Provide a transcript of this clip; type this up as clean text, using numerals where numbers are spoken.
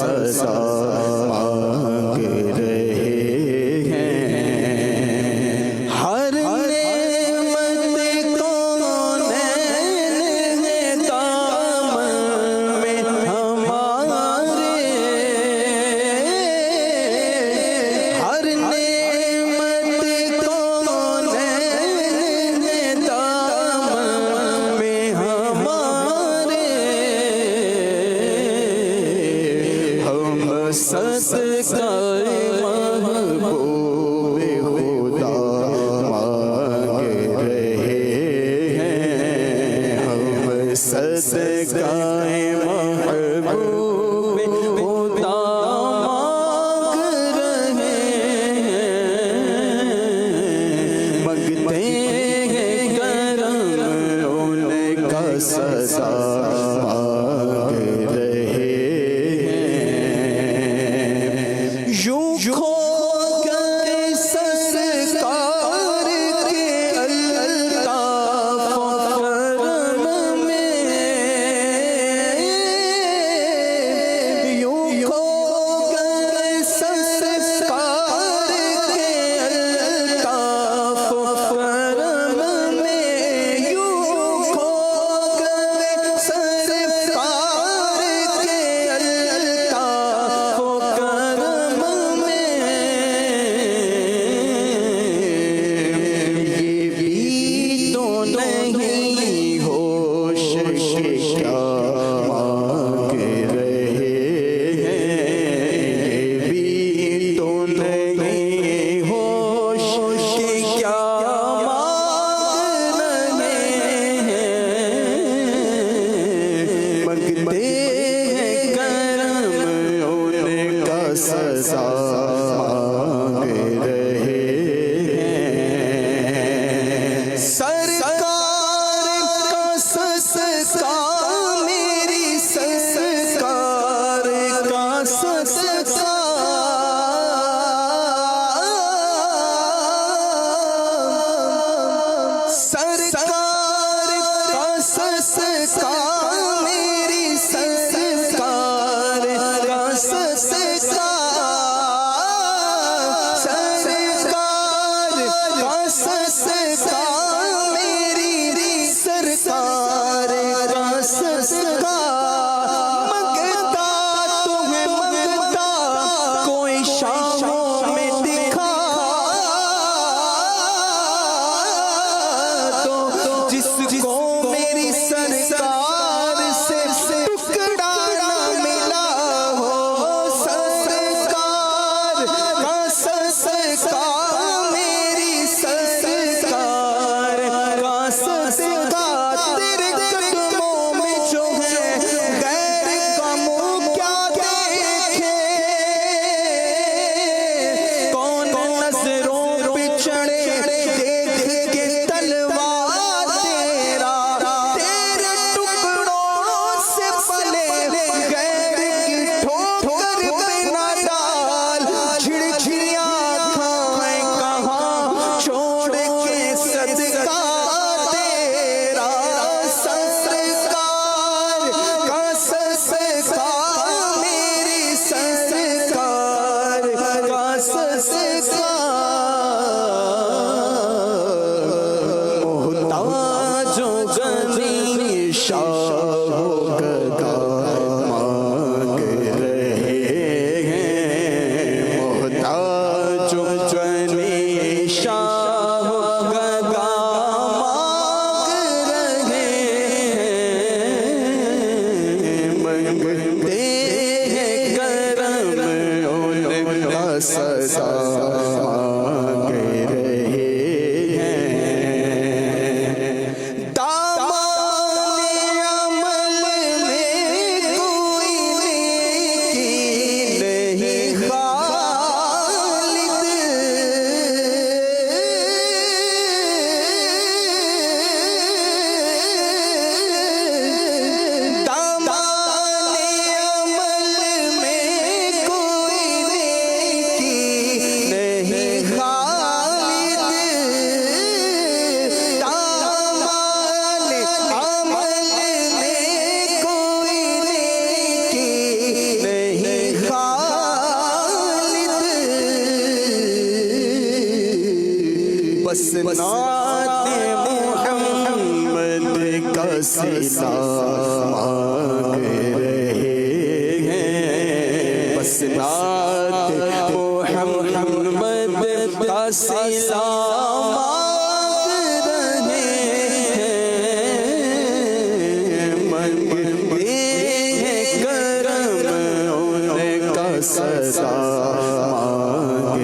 सजा मांग रहे हैं। हर नेमत कौनैन है दामन में हमारे, हर नेमत कौनैन है दामन में हमारे। हम सदकाए महबूब खुदा मांग रहे हैं। हम सदकाए महबूब खुदा मांग रहे हैं। मंगते हैं करम उनका सजा मांग रहे हैं। यूं खो गए सरकार के अल्ताफ करम में, यूं खो गए सरकार के अल्ताफ करम में, यूं खो गए सरकार के अल्ताफ करम में। ये भी तो नहीं होश के क्या मांग रहे हैं। ये भी तो नहीं होश के क्या मांग रहे हैं। मंगते हैं करम उनका सजा मांग रहे हैं। सरकार का सदका मेरी सरकार का सदका, सरकार का सदका मेरी सरकार का सदका, सरकार का सदका मेरी सरकार का सदका। मंगता तुम्हें मंगता कोई शामों में दिखा तो, जिसको मेरी सरकार से टुकड़ा न मिला हो। सरकार का सदका मेरी सरकार का सदका। तेरे कदमों में जो है गैर का मुँह क्या देखे, कौन नजरों पे चढ़े देख के तलवार तेरा। तेरे टुकड़ों से पले गैर की ठोकर पे न डाल। झिड़झिड़ियाँ खाएं कहाँ छोड़ के सदका तेरा। सरकार का सदका मेरी सरकार का सदका। मोहताजों गनी शाहो गदा मांग रहे हैं। मोहताजों गनी शाहो गदा मांग रहे हैं। मंगते हैं करम उनका सजा मांग रहे हैं। दामन अमल में कोई नेकी नहीं खालिद, दामन अमल में कोई नेकी नहीं बस नात मोहम्मद का सिला मांग रहे हैं, बस नात मोहम्मद का सिला मांग रहे हैं, मंगते हैं करम उनका सदा मांग